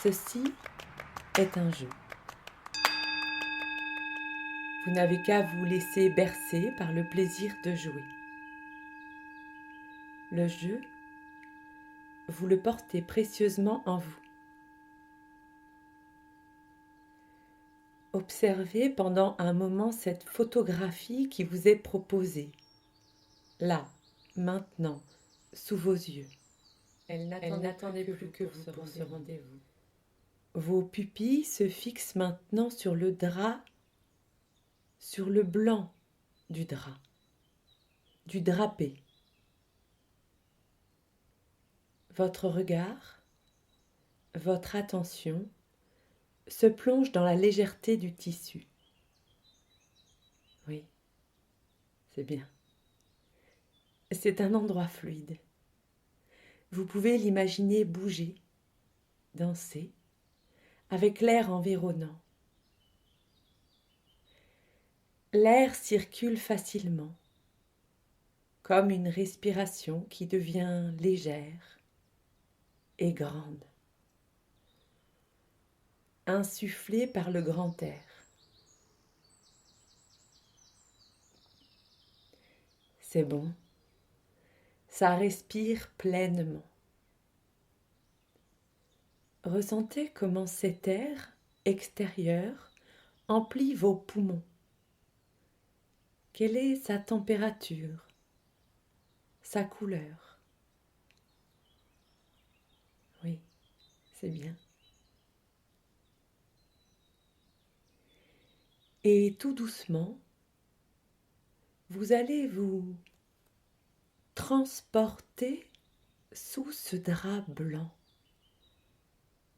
Ceci est un jeu. Vous n'avez qu'à vous laisser bercer par le plaisir de jouer. Le jeu, vous le portez précieusement en vous. Observez pendant un moment cette photographie qui vous est proposée, là, maintenant, sous vos yeux. Elle n'attendait plus que vous pour ce rendez-vous. Vos pupilles se fixent maintenant sur le drap, sur le blanc du drap, du drapé. Votre regard, votre attention se plonge dans la légèreté du tissu. Oui, c'est bien. C'est un endroit fluide. Vous pouvez l'imaginer bouger, danser, avec l'air environnant. L'air circule facilement, comme une respiration qui devient légère et grande, insufflée par le grand air. C'est bon, ça respire pleinement. Ressentez comment cet air extérieur emplit vos poumons. Quelle est sa température, sa couleur? Oui, c'est bien. Et tout doucement, vous allez vous transporter sous ce drap blanc,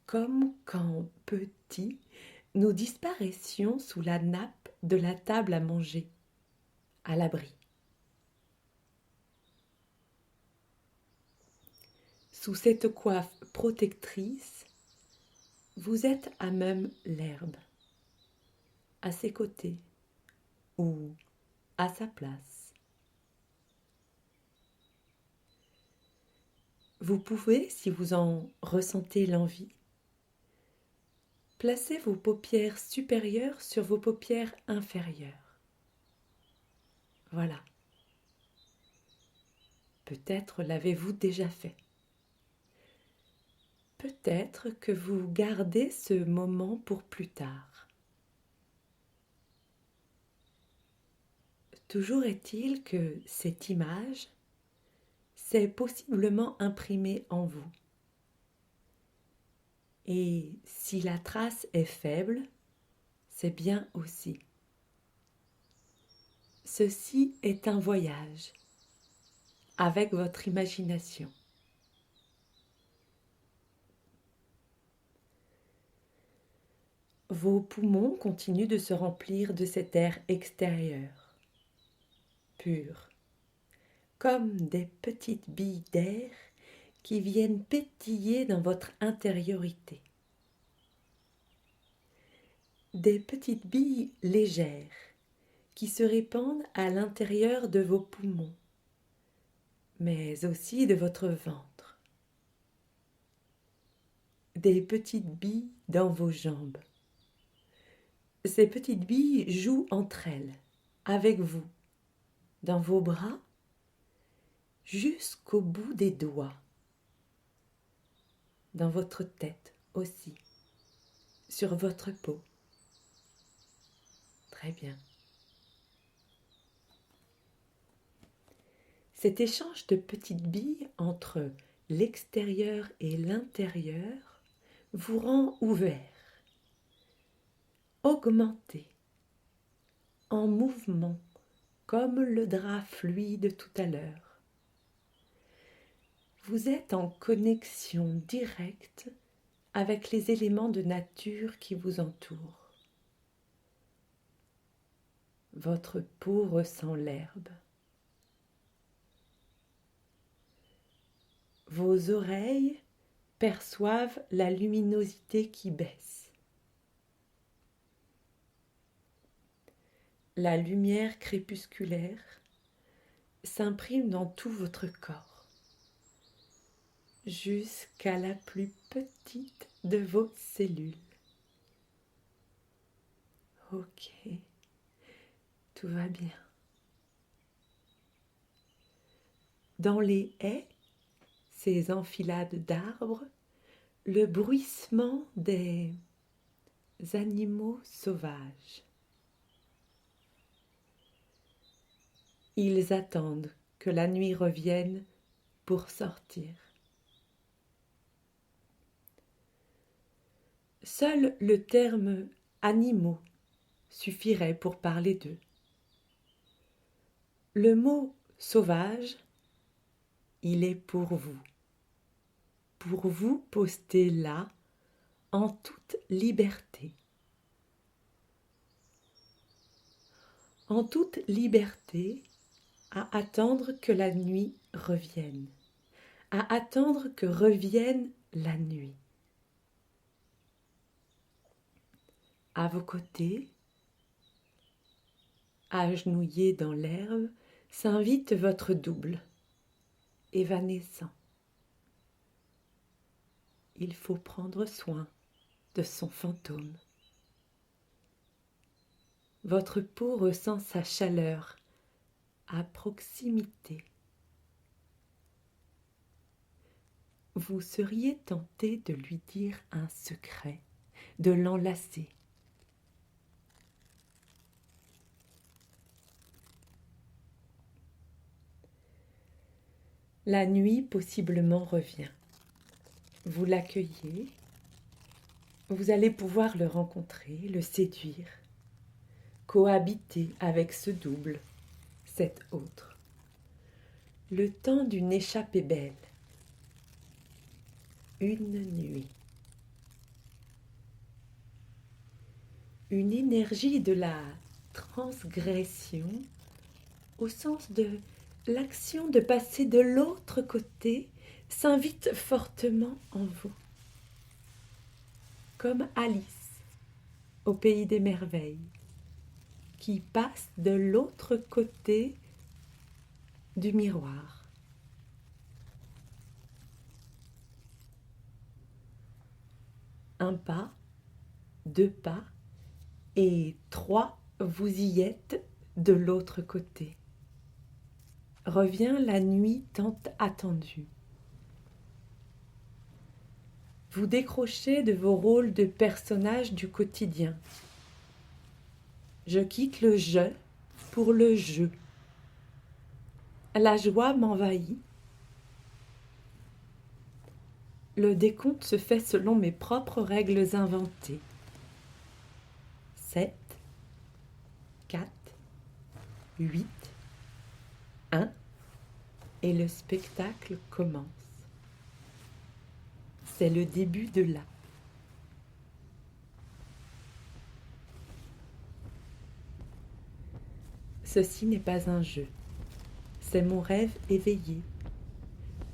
comme quand petit, nous disparaissions sous la nappe de la table à manger, à l'abri. Sous cette coiffe protectrice, vous êtes à même l'herbe, à ses côtés ou à sa place. Vous pouvez, si vous en ressentez l'envie, placer vos paupières supérieures sur vos paupières inférieures. Voilà. Peut-être l'avez-vous déjà fait. Peut-être que vous gardez ce moment pour plus tard. Toujours est-il que cette image s'est possiblement imprimée en vous. Et si la trace est faible, c'est bien aussi. Ceci est un voyage avec votre imagination. Vos poumons continuent de se remplir de cet air extérieur, pur, comme des petites billes d'air qui viennent pétiller dans votre intériorité. Des petites billes légères qui se répandent à l'intérieur de vos poumons, mais aussi de votre ventre. Des petites billes dans vos jambes. Ces petites billes jouent entre elles, avec vous, dans vos bras, jusqu'au bout des doigts, dans votre tête aussi, sur votre peau. Très bien. Cet échange de petites billes entre l'extérieur et l'intérieur vous rend ouvert, augmenté, en mouvement, comme le drap fluide tout à l'heure. Vous êtes en connexion directe avec les éléments de nature qui vous entourent. Votre peau ressent l'herbe. Vos oreilles perçoivent la luminosité qui baisse. La lumière crépusculaire s'imprime dans tout votre corps, jusqu'à la plus petite de vos cellules. Ok, tout va bien. Dans les haies, ces enfilades d'arbres, le bruissement des animaux sauvages. Ils attendent que la nuit revienne pour sortir. Seul le terme « animaux » suffirait pour parler d'eux. Le mot « sauvage », il est pour vous posté là, en toute liberté. En toute liberté, à attendre que la nuit revienne, à attendre que revienne la nuit. À vos côtés, agenouillé dans l'herbe, s'invite votre double, évanescent. Il faut prendre soin de son fantôme. Votre peau ressent sa chaleur à proximité. Vous seriez tenté de lui dire un secret, de l'enlacer. La nuit possiblement revient. Vous l'accueillez. Vous allez pouvoir le rencontrer, le séduire, cohabiter avec ce double, cet autre. Le temps d'une échappée belle. Une nuit. Une énergie de la transgression au sens de l'action de passer de l'autre côté s'invite fortement en vous. Comme Alice au pays des merveilles, qui passe de l'autre côté du miroir. Un pas, 2 pas, et 3, vous y êtes de l'autre côté. Revient la nuit tant attendue. Vous décrochez de vos rôles de personnages du quotidien. Je quitte le je pour le je. La joie m'envahit. Le décompte se fait selon mes propres règles inventées. 7, 4, 8, 1, et le spectacle commence. C'est le début de là. Ceci n'est pas un jeu, c'est mon rêve éveillé.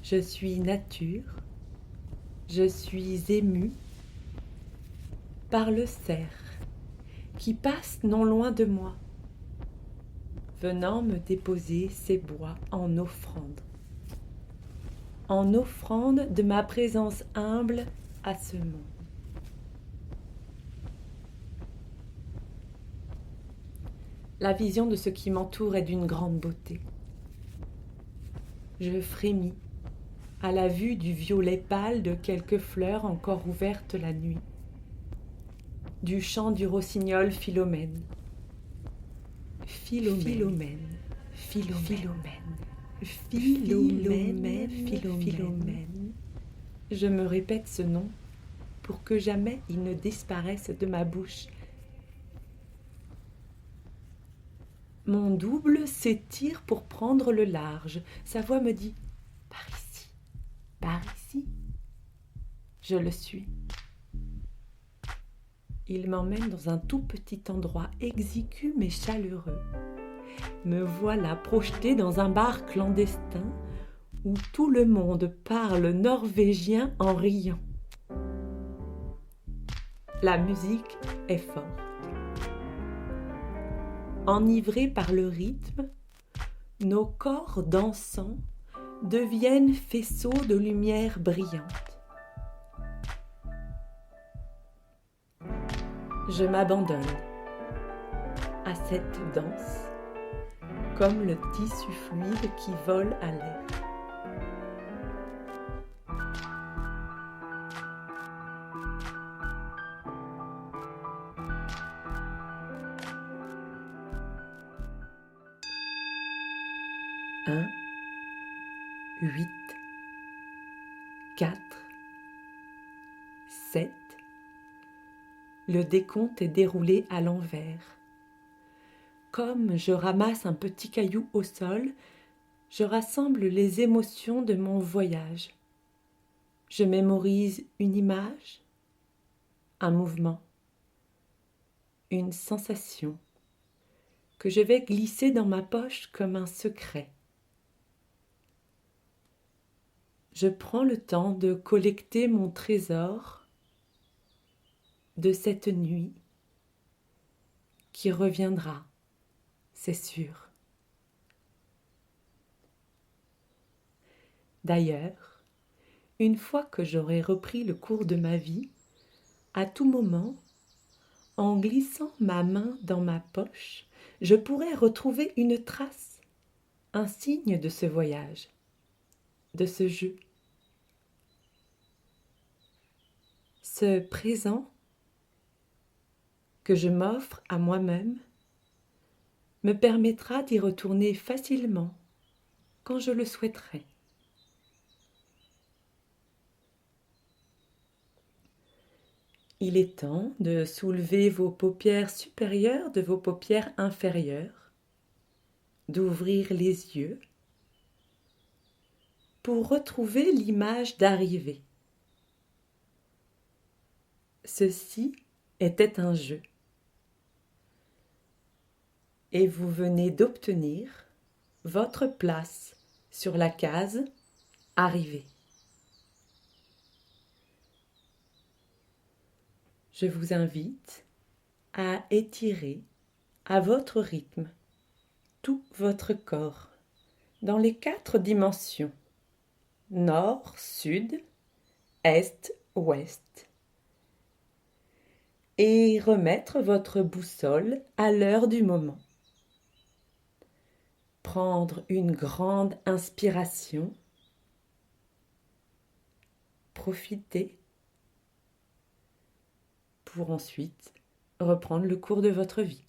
Je suis nature, je suis émue par le cerf qui passe non loin de moi, venant me déposer ses bois en offrande de ma présence humble à ce monde. La vision de ce qui m'entoure est d'une grande beauté. Je frémis à la vue du violet pâle de quelques fleurs encore ouvertes la nuit, du chant du rossignol Philomène. Philomène. Je me répète ce nom pour que jamais il ne disparaisse de ma bouche. Mon double s'étire pour prendre le large. Sa voix me dit « Par ici, par ici ». Je le suis. Il m'emmène dans un tout petit endroit exigu mais chaleureux. Me voilà projetée dans un bar clandestin où tout le monde parle norvégien en riant. La musique est forte. Enivrés par le rythme, nos corps dansants deviennent faisceaux de lumière brillante. Je m'abandonne à cette danse comme le tissu fluide qui vole à l'air. Un, 8, 4, 7. Le décompte est déroulé à l'envers. Comme je ramasse un petit caillou au sol, je rassemble les émotions de mon voyage. Je mémorise une image, un mouvement, une sensation que je vais glisser dans ma poche comme un secret. Je prends le temps de collecter mon trésor de cette nuit qui reviendra, c'est sûr. D'ailleurs, une fois que j'aurai repris le cours de ma vie, à tout moment, en glissant ma main dans ma poche, je pourrai retrouver une trace, un signe de ce voyage, de ce jeu. Ce présent que je m'offre à moi-même me permettra d'y retourner facilement quand je le souhaiterai. Il est temps de soulever vos paupières supérieures de vos paupières inférieures, d'ouvrir les yeux pour retrouver l'image d'arrivée. Ceci était un jeu. Et vous venez d'obtenir votre place sur la case Arrivée. Je vous invite à étirer à votre rythme tout votre corps dans les 4 dimensions: nord, sud, est, ouest, et remettre votre boussole à l'heure du moment. Prendre une grande inspiration, profiter pour ensuite reprendre le cours de votre vie.